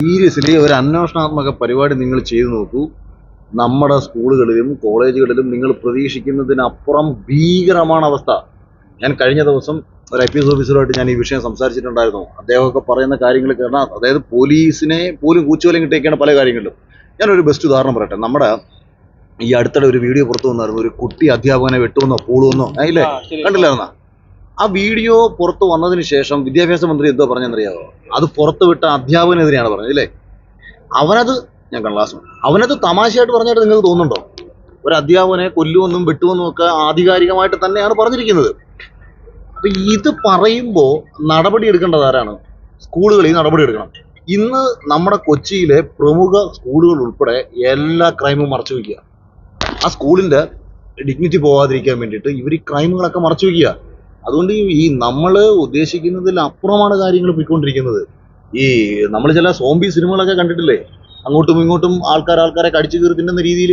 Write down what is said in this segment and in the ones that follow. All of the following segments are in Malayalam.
സീരിയസ്ലി ഒരു അന്വേഷണാത്മക പരിപാടി നിങ്ങൾ ചെയ്തു നോക്കൂ. നമ്മുടെ സ്കൂളുകളിലും കോളേജുകളിലും നിങ്ങൾ പ്രതീക്ഷിക്കുന്നതിനപ്പുറം ഭീകരമാണ് അവസ്ഥ. ഞാൻ കഴിഞ്ഞ ദിവസം ഒരു IPS ഓഫീസറുമായിട്ട് ഞാൻ ഈ വിഷയം സംസാരിച്ചിട്ടുണ്ടായിരുന്നു. അദ്ദേഹമൊക്കെ പറയുന്ന കാര്യങ്ങൾ കാരണം അതായത് പോലീസിനെ പോലും കൂച്ചുവലം കിട്ടിയൊക്കെയാണ് പല കാര്യങ്ങളിലും. ഞാനൊരു ബെസ്റ്റ് ഉദാഹരണം പറയട്ടെ. നമ്മുടെ ഈ അടുത്തിടെ ഒരു വീഡിയോ പുറത്തു വന്നായിരുന്നു. ഒരു കുട്ടി അധ്യാപകനെ വെട്ടുവെന്നോ പൂളുവെന്നോ ഇല്ലേ, കണ്ടില്ലായിരുന്ന ആ വീഡിയോ പുറത്തു വന്നതിന് ശേഷം വിദ്യാഭ്യാസ മന്ത്രി എന്തോ പറഞ്ഞെന്നറിയാമോ? അത് പുറത്തു വിട്ട അധ്യാപകനെതിരെയാണ് പറഞ്ഞത് ഇല്ലേ. അവനത് ഞാൻ ക്ലാസ് അവനത് തമാശയായിട്ട് പറഞ്ഞായിട്ട് നിങ്ങൾക്ക് തോന്നുന്നുണ്ടോ? ഒരു അധ്യാപകനെ കൊല്ലുമെന്നും വെട്ടുമെന്നും ഒക്കെ ആധികാരികമായിട്ട് തന്നെയാണ് പറഞ്ഞിരിക്കുന്നത്. അപ്പൊ ഇത് പറയുമ്പോൾ നടപടി എടുക്കേണ്ടത് ആരാണ്? സ്കൂളുകളിൽ നടപടി എടുക്കണം. ഇന്ന് നമ്മുടെ കൊച്ചിയിലെ പ്രമുഖ സ്കൂളുകൾ ഉൾപ്പെടെ എല്ലാ ക്രൈമും മറച്ചു വയ്ക്കുക. ആ സ്കൂളിന്റെ ഡിഗ്നിറ്റി പോകാതിരിക്കാൻ വേണ്ടിയിട്ട് ഇവർ ഈ ക്രൈമുകളൊക്കെ മറച്ചു വയ്ക്കുക. അതുകൊണ്ട് ഈ നമ്മൾ ഉദ്ദേശിക്കുന്നതിൽ അപ്പുറമാണ് കാര്യങ്ങൾ പോയിക്കൊണ്ടിരിക്കുന്നത്. ഈ നമ്മൾ ചില സോംബി സിനിമകളൊക്കെ കണ്ടിട്ടില്ലേ? അങ്ങോട്ടും ഇങ്ങോട്ടും ആൾക്കാരെ കടിച്ചു കീറി തിന്നുന്ന രീതിയിൽ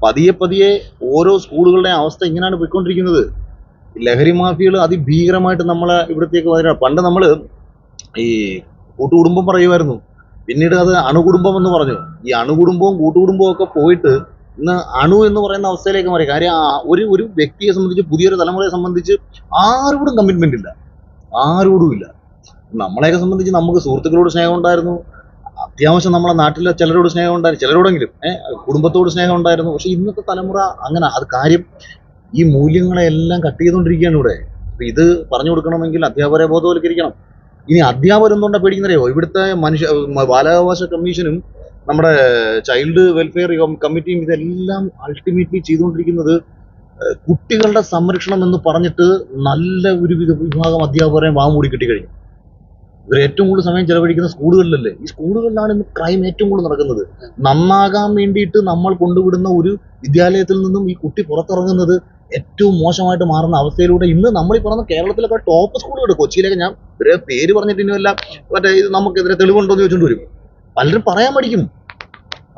പതിയെ പതിയെ ഓരോ സ്കൂളുകളുടെ അവസ്ഥ ഇങ്ങനെയാണ് പോയിക്കൊണ്ടിരിക്കുന്നത്. ലഹരി മാഫിയകൾ അതിഭീകരമായിട്ട് നമ്മളെ ഇവിടത്തേക്ക് വരിക. പണ്ട് നമ്മൾ ഈ കൂട്ടുകുടുംബം പറയുമായിരുന്നു, പിന്നീട് അത് അണുകുടുംബം എന്ന് പറഞ്ഞു. ഈ അണുകുടുംബവും കൂട്ടുകുടുംബവും ഒക്കെ പോയിട്ട് ഇന്ന് അണു എന്ന് പറയുന്ന അവസ്ഥയിലേക്ക് മാറി. കാര്യം ഒരു വ്യക്തിയെ സംബന്ധിച്ച്, പുതിയൊരു തലമുറയെ സംബന്ധിച്ച് ആരോടും കമ്മിറ്റ്മെന്റ് ഇല്ല, ആരോടും ഇല്ല. നമ്മളെയൊക്കെ സംബന്ധിച്ച് നമുക്ക് സുഹൃത്തുക്കളോട് സ്നേഹം ഉണ്ടായിരുന്നു, അത്യാവശ്യം നമ്മളെ നാട്ടിലെ ചിലരോട് സ്നേഹം ഉണ്ടായിരുന്നു, ചിലരോടെങ്കിലും കുടുംബത്തോട് സ്നേഹം ഉണ്ടായിരുന്നു. പക്ഷെ ഇന്നത്തെ തലമുറ അങ്ങനെ അത് കാര്യം ഈ മൂല്യങ്ങളെല്ലാം കട്ട് ചെയ്തുകൊണ്ടിരിക്കുകയാണ് ഇവിടെ. അപ്പൊ ഇത് പറഞ്ഞു കൊടുക്കണമെങ്കിൽ അധ്യാപകരെ ബോധവൽക്കരിക്കണം. ഇനി അധ്യാപകരെന്തുകൊണ്ടാ പേടിക്കുന്നറിയോ? ഇവിടുത്തെ ബാലാവകാശ കമ്മീഷനും നമ്മുടെ ചൈൽഡ് വെൽഫെയർ കമ്മിറ്റിയും ഇതെല്ലാം അൾട്ടിമേറ്റ്ലി ചെയ്തുകൊണ്ടിരിക്കുന്നത് കുട്ടികളുടെ സംരക്ഷണം എന്ന് പറഞ്ഞിട്ട് നല്ല ഒരു വിഭാഗം അധ്യാപകരെ വാമൂടി കിട്ടിക്കഴിഞ്ഞു. ഇവർ ഏറ്റവും കൂടുതൽ സമയം ചെലവഴിക്കുന്ന സ്കൂളുകളിലല്ലേ. ഈ സ്കൂളുകളിലാണ് ഇന്ന് ക്രൈം ഏറ്റവും കൂടുതൽ നടക്കുന്നത്. നന്നാകാൻ വേണ്ടിയിട്ട് നമ്മൾ കൊണ്ടുവിടുന്ന ഒരു വിദ്യാലയത്തിൽ നിന്നും ഈ കുട്ടി പുറത്തിറങ്ങുന്നത് ഏറ്റവും മോശമായിട്ട് മാറുന്ന അവസ്ഥയിലൂടെ ഇന്ന് നമ്മൾ ഈ പറഞ്ഞ കേരളത്തിലൊക്കെ ടോപ്പ് സ്കൂളുകൾ, കൊച്ചിയിലൊക്കെ ഞാൻ ഇവരെ പേര് പറഞ്ഞിട്ട് ഇനിയല്ല മറ്റേ ഇത് നമുക്കെതിരെ തെളിവുണ്ടോ എന്ന് ചോദിച്ചുകൊണ്ട് വരും. പലരും പറയാൻ പഠിക്കും.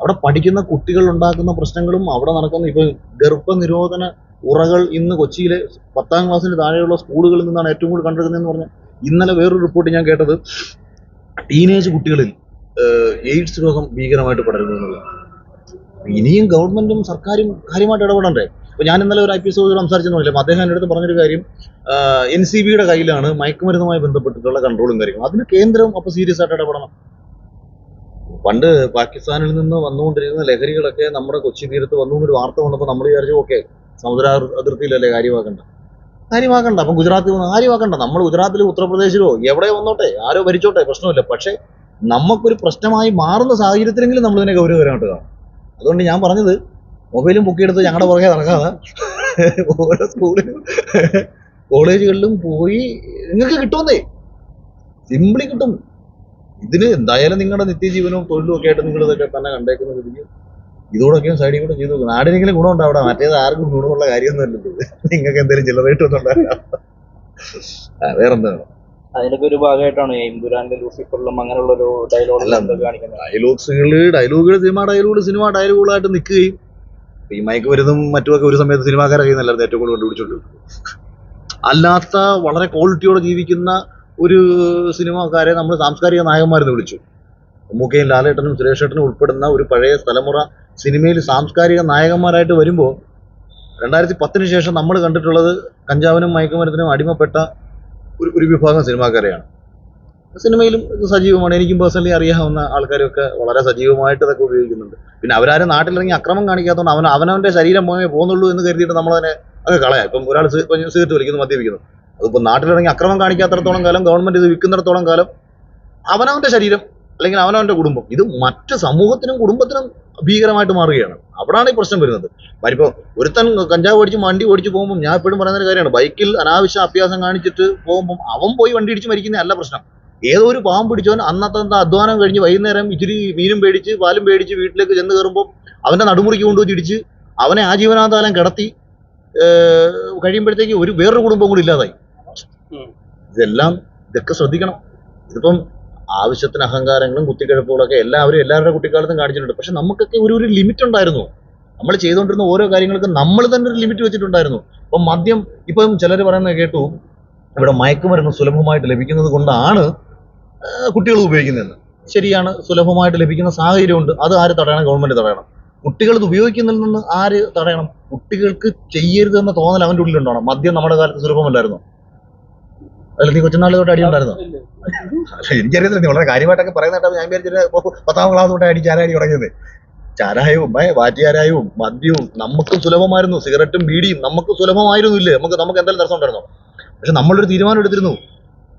അവിടെ പഠിക്കുന്ന കുട്ടികൾ ഉണ്ടാക്കുന്ന പ്രശ്നങ്ങളും അവിടെ നടക്കുന്ന ഇപ്പൊ ഗർഭനിരോധന ഉറകൾ ഇന്ന് കൊച്ചിയിലെ 10ാം ക്ലാസ്സിന് താഴെയുള്ള സ്കൂളുകളിൽ നിന്നാണ് ഏറ്റവും കൂടുതൽ കണ്ടെടുക്കുന്നതെന്ന് പറഞ്ഞാൽ ഇന്നലെ വേറൊരു റിപ്പോർട്ട് ഞാൻ കേട്ടത് ടീനേജ് കുട്ടികളിൽ എയ്ഡ്സ് രോഗം ഭീകരമായിട്ട് പടരുന്നു എന്നുള്ളത്. ഇനിയും ഗവൺമെന്റും സർക്കാരും കാര്യമായിട്ട് ഇടപെടണ്ടേ? അപ്പൊ ഞാൻ ഇന്നലെ ഒരു IPS സംസാരിച്ചെന്ന് പറഞ്ഞില്ല, അദ്ദേഹം എൻ്റെ അടുത്ത് പറഞ്ഞൊരു കാര്യം, NCBയുടെ കയ്യിലാണ് മയക്കുമരുന്നുമായി ബന്ധപ്പെട്ടിട്ടുള്ള കൺട്രോളും കാര്യങ്ങളും. അതിന് കേന്ദ്രം അപ്പൊ സീരിയസ് ആയിട്ട് ഇടപെടണം. പണ്ട് പാകിസ്ഥാനിൽ നിന്ന് വന്നുകൊണ്ടിരിക്കുന്ന ലഹരികളൊക്കെ നമ്മുടെ കൊച്ചി തീരത്ത് വന്നു എന്നൊരു വാർത്ത വന്നപ്പോൾ നമ്മൾ വിചാരിച്ചു ഓക്കെ സമുദ്ര അതിർത്തിയിലല്ലേ കാര്യമാക്കണ്ട. അപ്പം ഗുജറാത്തിൽ വന്ന് കാര്യമാക്കണ്ട. നമ്മൾ ഗുജറാത്തിലോ ഉത്തർപ്രദേശിലോ എവിടെ വന്നോട്ടെ, ആരോ ഭരിച്ചോട്ടെ, പ്രശ്നമില്ല. പക്ഷെ നമുക്കൊരു പ്രശ്നമായി മാറുന്ന സാഹചര്യത്തിലെങ്കിലും നമ്മൾ ഇതിനെ ഗൗരവകരമായിട്ട് കാണും. അതുകൊണ്ട് ഞാൻ പറഞ്ഞത് മൊബൈലും പൊക്കിയെടുത്ത് ഞങ്ങളുടെ പുറകെ നടക്കാതെ ഓരോ സ്കൂളിലും കോളേജുകളിലും പോയി നിങ്ങൾക്ക് കിട്ടുമെന്നേ, സിംപിളി കിട്ടും. ഇതിന് എന്തായാലും നിങ്ങളുടെ നിത്യജീവനവും തൊഴിലും ഒക്കെ ആയിട്ട് നിങ്ങൾ ഇതൊക്കെ തന്നെ കണ്ടേക്കുന്ന സ്ഥിതിക്ക് ഇതോടൊക്കെയും സൈഡിൽ കൂടെ ചെയ്തു നോക്കണം. ആരെങ്കിലും ഗുണം ഉണ്ടാവും അവിടെ, മറ്റേത് ആർക്കും ഗുണമുള്ള കാര്യമൊന്നും അല്ലത്. നിങ്ങൾക്ക് എന്തെങ്കിലും ചിലറായിട്ട് ഒന്നും ഉണ്ടാവില്ല. വേറെന്താണ് അതിനൊക്കെ ഒരു ഭാഗമായിട്ടാണ് എമ്പുരാന്റെ ലൂസിഫറിലും അങ്ങനെയുള്ള ഒരു ഡയലോഗുകൾ സിനിമ ഡയലോഗുകളായിട്ട് നിൽക്കുകയും ഈ മയക്കുമരുന്നും മറ്റുമൊക്കെ ഒരു സമയത്ത് സിനിമാക്കാരെ കയ്യുന്നല്ലായിരുന്നു ഏറ്റവും കൂടുതൽ കണ്ടുപിടിച്ചോണ്ട്. അല്ലാത്ത വളരെ ക്വാളിറ്റിയോടെ ജീവിക്കുന്ന ഒരു സിനിമാക്കാരെ നമ്മൾ സാംസ്കാരിക നായകന്മാരെന്ന് വിളിച്ചു. മമ്മൂക്കയും ലാലേട്ടനും സുരേഷേട്ടനും ഉൾപ്പെടുന്ന ഒരു പഴയ തലമുറ സിനിമയിൽ സാംസ്കാരിക നായകന്മാരായിട്ട് വരുമ്പോൾ 2010 ശേഷം നമ്മൾ കണ്ടിട്ടുള്ളത് കഞ്ചാവിനും മയക്കുമരുന്നിനും അടിമപ്പെട്ട ഒരു വിഭാഗം സിനിമാക്കാരെയാണ്. സിനിമയിലും ഇത് സജീവമാണ്. എനിക്കും പേഴ്സണലി അറിയാവുന്ന ആൾക്കാരൊക്കെ വളരെ സജീവമായിട്ട് ഇതൊക്കെ ഉപയോഗിക്കുന്നുണ്ട്. പിന്നെ അവരാരും നാട്ടിലിറങ്ങി അക്രമം കാണിക്കാത്തതുകൊണ്ട് അവനവൻ്റെ ശരീരം പോകുന്നുള്ളൂ എന്ന് കരുതിയിട്ട് നമ്മളതിനെ അത് കളയാം. ഇപ്പം ഒരാൾ സിഗരറ്റ് വലിക്കുന്നു, മദ്യപിക്കുന്നു, അതിപ്പോൾ നാട്ടിലിറങ്ങി അക്രമം കാണിക്കാത്തിടത്തോളം കാലം, ഗവൺമെന്റ് ഇത് വിൽക്കുന്നിടത്തോളം കാലം അവനവൻ്റെ ശരീരം അല്ലെങ്കിൽ അവനവൻ്റെ കുടുംബം ഇത് മറ്റ് സമൂഹത്തിനും കുടുംബത്തിനും ഭീകരമായിട്ട് മാറുകയാണ്. അവിടാണ് ഈ പ്രശ്നം വരുന്നത്. ഇപ്പോൾ ഒരുത്തൻ കഞ്ചാവ് ഓടിച്ച് വണ്ടി ഓടിച്ച് പോകുമ്പോൾ ഞാൻ എപ്പോഴും പറയുന്ന ഒരു കാര്യമാണ്, ബൈക്കിൽ അനാവശ്യ അഭ്യാസം കാണിച്ചിട്ട് പോകുമ്പോൾ അവൻ പോയി വണ്ടി ഇടിച്ച് മരിക്കുന്ന അല്ല പ്രശ്നം. ഏതോ ഒരു പാവം പിടിച്ചവൻ അന്നത്തെ അധ്വാനം കഴിഞ്ഞ് വൈകുന്നേരം ഇച്ചിരി മീനും പേടിച്ച് പാലും പേടിച്ച് വീട്ടിലേക്ക് ചെന്ന് കയറുമ്പോൾ അവൻ്റെ നടുമുറിക്ക് കൊണ്ടുപോയി ഇടിച്ച് അവനെ ആജീവനാന്തകാലം കിടത്തി കഴിയുമ്പോഴത്തേക്ക് വേറൊരു കുടുംബം കൂടി ഇല്ലാതായി. ഇതൊക്കെ ശ്രദ്ധിക്കണം. ഇതിപ്പം ആവശ്യത്തിന് അഹങ്കാരങ്ങളും കുത്തിക്കിഴപ്പുകളൊക്കെ എല്ലാവരുടെ കുട്ടിക്കാലത്തും കാണിച്ചിട്ടുണ്ട്. പക്ഷെ നമുക്കൊക്കെ ഒരു ലിമിറ്റ് ഉണ്ടായിരുന്നു. നമ്മൾ ചെയ്തുകൊണ്ടിരുന്ന ഓരോ കാര്യങ്ങൾക്കും നമ്മൾ തന്നെ ഒരു ലിമിറ്റ് വെച്ചിട്ടുണ്ടായിരുന്നു. ഇപ്പം മദ്യം, ഇപ്പം ചിലർ പറയുന്നത് കേട്ടു ഇവിടെ മയക്കുമരുന്ന് സുലഭമായിട്ട് ലഭിക്കുന്നത് കൊണ്ടാണ് കുട്ടികൾ ഉപയോഗിക്കുന്നതെന്ന്. ശരിയാണ്, സുലഭമായിട്ട് ലഭിക്കുന്ന സാഹചര്യമുണ്ട്. അത് ആര് തടയണം? ഗവൺമെന്റ് തടയണം. കുട്ടികൾ ഇത് ഉപയോഗിക്കുന്നതിൽ നിന്ന് ആര് തടയണം? കുട്ടികൾക്ക് ചെയ്യരുതെന്ന തോന്നൽ അവന്റെ ഉള്ളിലുണ്ടാവണം. മദ്യം നമ്മുടെ കാലത്ത് സുലഭമല്ലായിരുന്നു. അതിൽ നീ കൊച്ചുനാളിൽ തൊട്ട് അടിയുണ്ടായിരുന്നു. എനിക്കറിയത്തില്ല, നീ വളരെ കാര്യമായിട്ടൊക്കെ പറയുന്നതായിട്ട് ഞാൻ വിചാരിച്ചിട്ട് 10ാം ക്ലാസ് തൊട്ട് ചാരാടി തുടങ്ങിയത്. ചാരായവും വാറ്റുചാരായവും മദ്യവും നമുക്ക് സുലഭമായിരുന്നു. സിഗരറ്റും ബീഡിയും നമുക്ക് സുലഭമായിരുന്നില്ലേ? നമുക്ക് എന്തെങ്കിലും തടസ്സം ഉണ്ടായിരുന്നോ? പക്ഷെ നമ്മളൊരു തീരുമാനം എടുത്തിരുന്നു,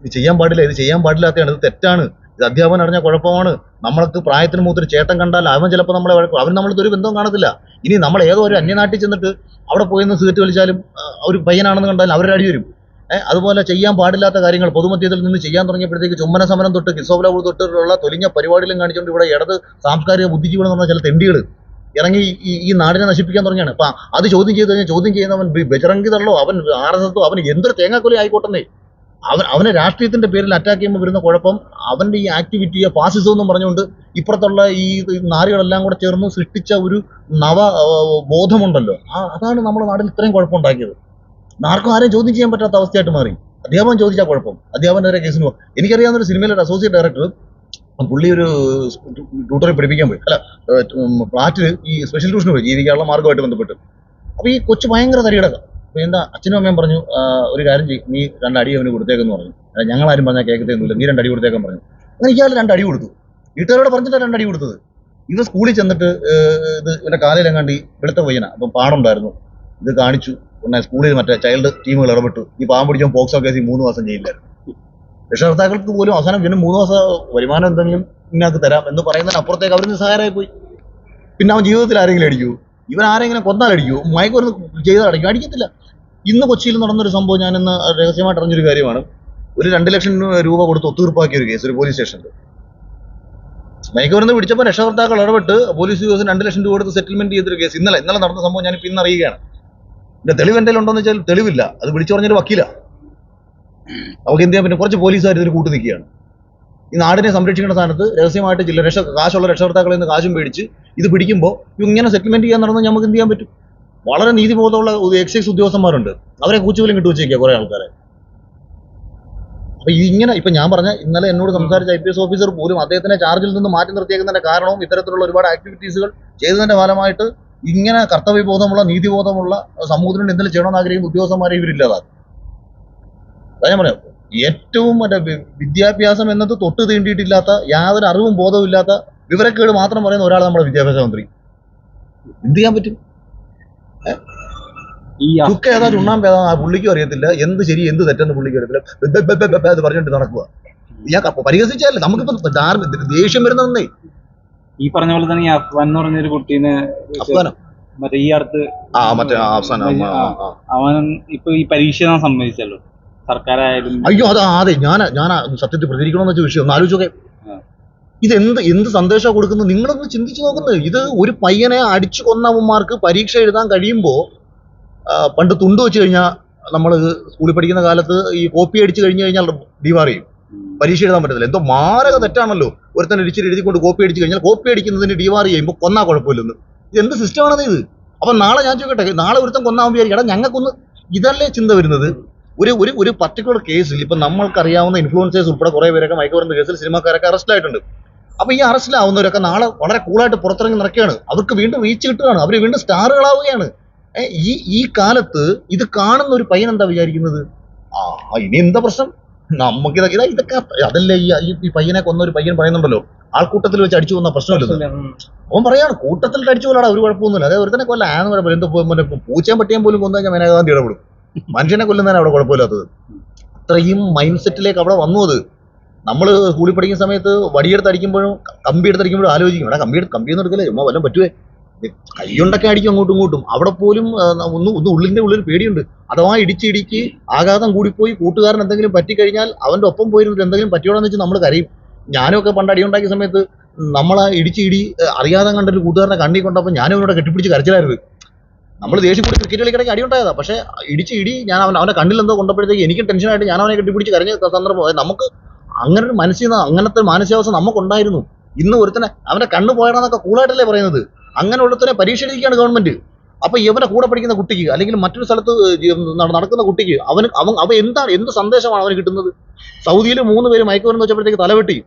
ഇത് ചെയ്യാൻ പാടില്ല, ഇത് ചെയ്യാൻ പാടില്ലാത്തതാണ്, ഇത് തെറ്റാണ്, ഇത് അധ്യാപനം അറിഞ്ഞ കുഴപ്പമാണ്. നമ്മൾക്ക് പ്രായത്തിന് മൂത്തൊരു ചേട്ടൻ കണ്ടാൽ അവൻ ചിലപ്പോൾ നമ്മളെ വഴക്കും, അവൻ നമ്മൾക്ക് ഒരു ബന്ധവും കാണത്തില്ല. ഇനി നമ്മൾ ഏതോ ഒരു അന്യനാട്ടിൽ ചെന്നിട്ട് അവിടെ പോയി നിന്ന് സിഗരറ്റ് വലിച്ചാലും ഒരു പയ്യനാണെന്ന് കണ്ടാൽ അവരുടെ അടി വരും. അതുപോലെ ചെയ്യാൻ പാടില്ലാത്ത കാര്യങ്ങൾ പൊതുമധ്യത്തിൽ നിന്ന് ചെയ്യാൻ തുടങ്ങിയപ്പോഴത്തേക്ക് ചുമ്മന സമരം തൊട്ട് കിസോബല തൊട്ടുള്ള തൊലിഞ്ഞ പരിപാടിയിലും കാണിച്ചുകൊണ്ട് ഇവിടെ ഇടത് സാംസ്കാരിക ബുദ്ധിജീവികൾ എന്ന് പറഞ്ഞ ചില തെണ്ടികൾ ഇറങ്ങി ഈ നാടിനെ നശിപ്പിക്കാൻ തുടങ്ങിയാണ്. അപ്പൊ അത് ചോദ്യം ചെയ്ത് കഴിഞ്ഞാൽ ചോദ്യം ചെയ്യുന്നവൻ ബജറംഗി തള്ളോ, അവൻ RSS അവന് എന്തൊരു തേങ്ങാക്കൊലി ആയിക്കോട്ടെ, അവനെ രാഷ്ട്രീയത്തിന്റെ പേരിൽ അറ്റാക്ക് ചെയ്യുമ്പോൾ വരുന്ന കുഴപ്പം അവന്റെ ഈ ആക്ടിവിറ്റിയെ ഫാസിസം എന്നും പറഞ്ഞുകൊണ്ട് ഇപ്പുറത്തുള്ള ഈ നാരികളെല്ലാം കൂടെ ചേർന്ന് സൃഷ്ടിച്ച ഒരു നവ ബോധമുണ്ടല്ലോ, അതാണ് നമ്മുടെ നാട്ടിൽ ഇത്രയും കുഴപ്പമുണ്ടാക്കിയത്. ആർക്കും ആരെയും ചോദ്യം ചെയ്യാൻ പറ്റാത്ത അവസ്ഥയായിട്ട് മാറി. അധ്യാപനം ചോദിച്ചാൽ കുഴപ്പം, അധ്യാപനം വരെ കേസിന് പോകും. എനിക്കറിയാവുന്ന ഒരു സിനിമയിലെ അസോസിയേറ്റ് ഡയറക്ടർ, പുള്ളി ഒരു ട്യൂട്ടറെ പഠിപ്പിക്കാൻ പോയി, ഫ്ലാറ്റിൽ ഈ സ്പെഷ്യൽ ട്യൂഷന് പോയി ജീവിക്കാനുള്ള മാർഗമായിട്ട് ബന്ധപ്പെട്ട്. അപ്പൊ ഈ കൊച്ചു ഭയങ്കര തരികിടക്കാം. അപ്പൊ എന്താ അച്ഛനും അമ്മയും പറഞ്ഞു, ഒരു കാര്യം ചെയ്യും, നീ 2 അടി അവന് കൊടുത്തേക്കെന്ന് പറഞ്ഞു. ഞങ്ങളാരും പറഞ്ഞാൽ കേൾക്കത്തൊന്നുമില്ല, നീ 2 അടി കൊടുത്തേക്കാൻ പറഞ്ഞു. അങ്ങനെ ഇയാൾ 2 അടി കൊടുത്തു. വീട്ടുകാരോട് പറഞ്ഞിട്ടാണ് 2 അടി കൊടുത്തത്. ഇവ സ്കൂളിൽ ചെന്നിട്ട് ഇത് ഇവന്റെ കാലയിലെങ്ങാണ്ടി വെളുത്ത പയ്യന, അപ്പം പാടുണ്ടായിരുന്നു, ഇത് കാണിച്ചു. പിന്നെ സ്കൂളിൽ മറ്റേ ചൈൽഡ് ടീമുകൾ ഇടപെട്ടു. ഈ പാവം പിടിച്ചോ പോക്സോ കേസിൽ 3 മാസം ജയിലിലായിരുന്നു. രക്ഷകർത്താക്കൾക്ക് പോലും അവസാനം പിന്നെ 3 മാസം വരുമാനം എന്തെങ്കിലും ഇന്നക്ക് തരാം എന്ന് പറയുന്നതിന് അപ്പുറത്തേക്ക് അവർ നിസ്സഹായരായി പോയി. പിന്നെ അവൻ ജീവിതത്തിൽ ആരെങ്കിലും അടിക്കൂ? ഇവൻ ആരെങ്കിലും കൊന്നാൽ അടിക്കൂ? മയക്കുമരുന്ന് ചെയ്താൽ അടിക്കും? അടിക്കത്തില്ല. ഇന്ന് കൊച്ചിയിൽ നടന്നൊരു സംഭവം ഞാൻ ഇന്ന് രഹസ്യമായിട്ട് അറിഞ്ഞൊരു കാര്യമാണ്. ഒരു 2 ലക്ഷം രൂപ കൊടുത്ത് ഒത്തുതീർപ്പാക്കിയ ഒരു കേസ് ഒരു പോലീസ് സ്റ്റേഷനിൽ. മയക്കുമരുന്ന് പിടിച്ചപ്പോൾ രക്ഷകർത്താക്കൾ ഇടപെട്ട് പോലീസ് ഉദ്യോഗസ്ഥന് 2 ലക്ഷം രൂപ കൊടുത്ത് സെറ്റിൽമെന്റ് ചെയ്തൊരു കേസ് ഇന്നലെ നടന്ന സംഭവം ഞാനിപ്പോൾ ഇന്ന് അറിയുകയാണ്. ഇതിന്റെ തെളിവ് എന്തെങ്കിലും ഉണ്ടോന്ന് വെച്ചാൽ തെളിവില്ല. അത് വിളിച്ചു പറഞ്ഞൊരു വക്കീല. നമുക്ക് എന്ത് ചെയ്യാൻ പറ്റും? കുറച്ച് പോലീസുകാർ ഇതിന് കൂട്ടു നിൽക്കുകയാണ്. ഈ നാടിനെ സംരക്ഷിക്കേണ്ട സ്ഥാനത്ത് രഹസ്യമായിട്ട് കാശുള്ള രക്ഷകർത്താക്കളിൽ നിന്ന് കാശും മേടിച്ച് ഇത് പിടിക്കുമ്പോൾ ഇങ്ങനെ സെറ്റിൽമെന്റ് ചെയ്യാൻ നടന്നാൽ നമുക്ക് എന്ത് ചെയ്യാൻ പറ്റും? വളരെ നീതിബോധമുള്ള എക്സൈസ് ഉദ്യോഗസ്ഥന്മാരുണ്ട്, അവരെ കൂച്ചുവിലും കിട്ടു വെച്ചേക്കുക കുറെ ആൾക്കാരെ. അപ്പൊ ഇപ്പൊ ഞാൻ പറഞ്ഞ ഇന്നലെ എന്നോട് സംസാരിച്ച IPS ഓഫീസർ പോലും അദ്ദേഹത്തിനെ ചാർജിൽ നിന്ന് മാറ്റി നിർത്തിയേക്കുന്നതിന്റെ കാരണവും ഇത്തരത്തിലുള്ള ഒരുപാട് ആക്ടിവിറ്റീസുകൾ ചെയ്തതിന്റെ ഫലമായിട്ട് ഇങ്ങനെ കർത്തവ്യബോധമുള്ള നീതിബോധമുള്ള സമൂഹത്തിന് എന്തെങ്കിലും ചെയ്യണമെന്ന് ആഗ്രഹിക്കുന്ന ഉദ്യോഗസ്ഥന്മാരെ ഇവരില്ലാതാക്കും. അതാ ഞാൻ പറയാം, ഏറ്റവും വിദ്യാഭ്യാസം എന്നത് തൊട്ട് തീണ്ടിയിട്ടില്ലാത്ത, യാതൊരു അറിവും ബോധവും ഇല്ലാത്ത, വിവരക്കേട് മാത്രം പറയുന്ന ഒരാൾ നമ്മുടെ വിദ്യാഭ്യാസ മന്ത്രി. എന്ത് ചെയ്യാൻ പറ്റും? ചുക്ക ഏതാ ചുണ്ണാമ്പ് ഏതാ പുള്ളിക്കും അറിയത്തില്ല, എന്ത് ശരി എന്ത് തെറ്റെന്ന് പുള്ളിക്കും അറിയത്തില്ല. അത് പറഞ്ഞിട്ട് നടക്കുക. ഞാൻ പരിഹസിച്ചല്ലേ, നമുക്കിപ്പോ ദേഷ്യം വരുന്നതന്നേ. ഈ പറഞ്ഞ പോലെ തന്നെ ഈ അഫ്വാൻ എന്ന് പറഞ്ഞൊരു കുട്ടീനെ മറ്റേ ഈ അടുത്ത് അവൻ ഇപ്പൊ ഈ പരീക്ഷ സമ്മതിച്ചല്ലോ, സർക്കാരായാലും. അയ്യോ അതെ ഞാൻ സത്യത്തിൽ പ്രതികരിക്കണമെന്ന് വെച്ച വിഷയം ഒന്ന് ആലോചിച്ചോക്കെ. ഇത് എന്ത് സന്ദേശം കൊടുക്കുന്നത് നിങ്ങളൊന്ന് ചിന്തിച്ചു നോക്കുന്നത്. ഇത് ഒരു പയ്യനെ അടിച്ചു കൊന്നവന്മാർക്ക് പരീക്ഷ എഴുതാൻ കഴിയുമ്പോൾ, പണ്ട് തുണ്ട് വെച്ച് കഴിഞ്ഞാൽ നമ്മൾ സ്കൂളിൽ പഠിക്കുന്ന കാലത്ത് ഈ കോപ്പി അടിച്ചു കഴിഞ്ഞു കഴിഞ്ഞാൽ ഡിവാർ ചെയ്യും, പരീക്ഷ എഴുതാൻ പറ്റത്തില്ല. എന്തോ മാരക തെറ്റാണല്ലോ. ഒരുത്തന്നെ ഇടിച്ചിട്ട് എഴുതിക്കൊണ്ട് കോപ്പി അടിച്ചു കഴിഞ്ഞാൽ കോപ്പി അടിക്കുന്നതിന് ഡിവാർ ചെയ്യുമ്പോൾ കൊന്നാ കുഴപ്പമില്ലെന്ന്. ഇത് എന്ത് സിസ്റ്റമാണത് ഇത്? അപ്പൊ നാളെ ഞാൻ ചോദിക്കട്ടെ, നാളെ ഒരുത്തൻ കൊന്നാൻ വിചാരിക്കും, എടാ ഞങ്ങൾക്കൊന്ന് ഇതല്ലേ ചിന്ത വരുന്നത്? ഒരു പർട്ടിക്കുലർ കേസിൽ ഇപ്പൊ നമ്മൾക്കറിയാവുന്ന ഇൻഫ്ലുവൻസേഴ്സ് ഉൾപ്പെടെ കുറെ പേരൊക്കെ മയക്കുമരുന്ന് കേസിൽ സിനിമാക്കാരൊക്കെ അറസ്റ്റിലായിട്ടുണ്ട്. അപ്പൊ ഈ അറസ്റ്റിലാവുന്നവരൊക്കെ നാളെ വളരെ കൂളായിട്ട് പുറത്തിറങ്ങി നടക്കുകയാണ്. അവർക്ക് വീണ്ടും റീച്ച് കിട്ടുകയാണ്, അവർ വീണ്ടും സ്റ്റാറുകളാവുകയാണ്. ഈ കാലത്ത് ഇത് കാണുന്ന ഒരു പയ്യൻ എന്താ വിചാരിക്കുന്നത്? ഇനി എന്താ പ്രശ്നം? ഇതൊക്കെ അതല്ലേ ഈ പയ്യനെ കൊന്ന ഒരു പയ്യൻ പറയുന്നുണ്ടല്ലോ, ആൾക്കൂട്ടത്തിൽ വെച്ച് അടിച്ചു കൊന്ന പ്രശ്നമില്ല. അവൻ പറയാണ് കൂട്ടത്തിൽ അടിച്ചു കൊല്ലാടാ, ഒരു കുഴപ്പമൊന്നുമില്ല. അതായത് ഒരുത്തനെ കൊല്ല ആന്ന് കുഴപ്പമില്ല. എന്തോ പൂച്ചയും പട്ടിയും പോലും കൊന്നു കഴിഞ്ഞാൽ മേനകാന്തി ഇടപെടും. മനുഷ്യനെ കൊല്ലുന്നതിന് അവിടെ കുഴപ്പമില്ലാത്തത്. അത്രയും മൈൻഡ് സെറ്റിലേക്ക് അവിടെ വന്നു. അത് നമ്മൾ സ്കൂളിൽ പഠിക്കുന്ന സമയത്ത് വടിയെടുത്ത് അടിക്കുമ്പോഴും കമ്പി എടുത്ത് അടിക്കുമ്പോഴും ആലോചിക്കും, എടാ കമ്പിയൊന്നും എടുക്കല്ലേ, ചുമ്മാ വല്ലതും പറ്റുവേ, കൈകൊണ്ടൊക്കെ അടിക്കും അങ്ങോട്ടും ഇങ്ങോട്ടും. അവിടെ പോലും ഒന്ന് ഉള്ളിന്റെ ഉള്ളിൽ പേടിയുണ്ട്. അഥവാ ഇടിച്ചിടിക്ക് ആഘാതം കൂടിപ്പോയി കൂട്ടുകാരൻ എന്തെങ്കിലും പറ്റിക്കഴിഞ്ഞാൽ അവന്റെ ഒപ്പം പോയിരുന്നിട്ട് എന്തെങ്കിലും പറ്റിയോടെന്ന് വെച്ച് നമ്മൾ കരയും. ഞാനൊക്കെ പണ്ട് അടിയുണ്ടാക്കിയ സമയത്ത് നമ്മളെ ഇടി അറിയാതെ കണ്ടൊരു കൂട്ടുകാരനെ കണ്ണി കൊണ്ടപ്പോൾ ഞാനും അവനോട് കെട്ടിപ്പിടിച്ച് കരച്ചിലായിരുന്നു. നമ്മൾ ദേഷ്യം കൂടി ക്രിക്കറ്റ് കളിക്കിടയ്ക്ക് അടിയുണ്ടായതാ. പക്ഷെ ഇടി ഞാൻ അവന്റെ കണ്ണിൽ എന്തോ കൊണ്ടപ്പോഴത്തേക്ക് എനിക്കും ടെൻഷനായിട്ട് ഞാൻ അവനെ കെട്ടിപ്പിടിച്ച് കരഞ്ഞ സന്ദർഭം. നമുക്ക് അങ്ങനെ ഒരു അങ്ങനത്തെ മാനസികാവസ്ഥ നമുക്കുണ്ടായിരുന്നു. ഇന്ന് ഒരുത്തനെ അവന്റെ കണ്ണ് പോയടാന്നൊക്കെ കൂളായിട്ടല്ലേ പറയുന്നത്. അങ്ങനെ ഒരുത്തനെ പരീക്ഷ എഴുതിക്കുകയാണ് ഗവൺമെന്റ്. അപ്പൊ ഇവനെ കൂടെ പഠിക്കുന്ന കുട്ടിക്ക് അല്ലെങ്കിൽ മറ്റൊരു സ്ഥലത്ത് നടക്കുന്ന കുട്ടിക്ക് അവൻ എന്ത് സന്ദേശമാണ് അവന് കിട്ടുന്നത്? സൗദിയിൽ 3 പേര് മയക്കുമരുന്ന് വെച്ചപ്പോഴത്തേക്ക് തലവെട്ടി.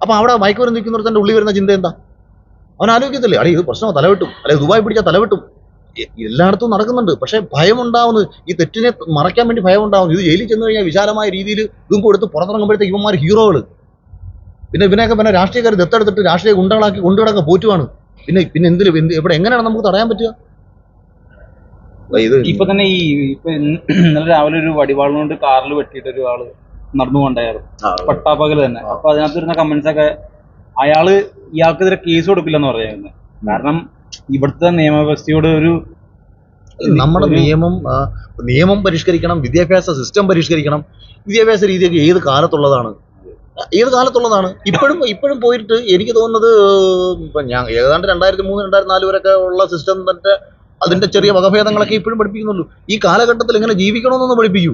അപ്പൊ അവിടെ മയക്കുമരുന്ന് നിൽക്കുന്നവർ തന്റെ ഉള്ളിൽ വരുന്ന ചിന്ത എന്താ? അവൻ ആലോചിക്കത്തില്ലേ, അടി ഇത് പ്രശ്നം തലവെട്ടും, അല്ലെ ദുബായ് പിടിച്ചാൽ തലവെട്ടും. എല്ലായിടത്തും നടക്കുന്നുണ്ട്. പക്ഷെ ഭയം ഉണ്ടാവുന്നു, ഈ തെറ്റിനെ മറയ്ക്കാൻ വേണ്ടി ഭയം ഉണ്ടാവുന്നു. ഇത് ജയിലിൽ ചെന്ന് കഴിഞ്ഞാൽ വിശാലമായ രീതിയിൽ ഇതും കൊടുത്ത് പുറത്തിറങ്ങുമ്പോഴത്തേക്ക് ഇവന്മാർ ഹീറോകൾ. പിന്നെ ഇവനെയൊക്കെ പിന്നെ രാഷ്ട്രീയക്കാർ ദത്തെടുത്തിട്ട് രാഷ്ട്രീയ ഗുണ്ടകളാക്കി കൊണ്ടുകിടക്കുക പോറ്റുവാണ്. പിന്നെ ഇവിടെ എങ്ങനെയാണ് നമുക്ക് തടയാൻ പറ്റുക? ഇത് ഇപ്പൊ തന്നെ ഇന്നലെ രാവിലെ ഒരു വടിവാളുകൊണ്ട് കാറിൽ വെട്ടിയിട്ട് ഒരു ആള് നടന്നു കൊണ്ടായിരുന്നു, പട്ടാപ്പകല് തന്നെ. അപ്പൊ അതിനകത്ത് വരുന്ന കമന്റ്സ് ഒക്കെ ഇയാൾക്കെതിരെ കേസ് കൊടുക്കില്ലെന്ന് പറയുന്നത്. കാരണം ഇവിടുത്തെ നിയമവ്യവസ്ഥയോട് നമ്മുടെ നിയമം പരിഷ്കരിക്കണം, വിദ്യാഭ്യാസ സിസ്റ്റം പരിഷ്കരിക്കണം. വിദ്യാഭ്യാസ രീതിയൊക്കെ ഏത് കാലത്തുള്ളതാണ്? ഇപ്പോഴും പോയിട്ട് എനിക്ക് തോന്നുന്നത് ഇപ്പൊ ഞാൻ ഏതാണ്ട് 2003, 2004 വരെയൊക്കെ ഉള്ള സിസ്റ്റം തന്നെ അതിന്റെ ചെറിയ വകഭേദങ്ങളൊക്കെ ഇപ്പോഴും പഠിപ്പിക്കുന്നുള്ളൂ. ഈ കാലഘട്ടത്തിൽ എങ്ങനെ ജീവിക്കണമെന്നൊന്ന് പഠിപ്പിക്കൂ.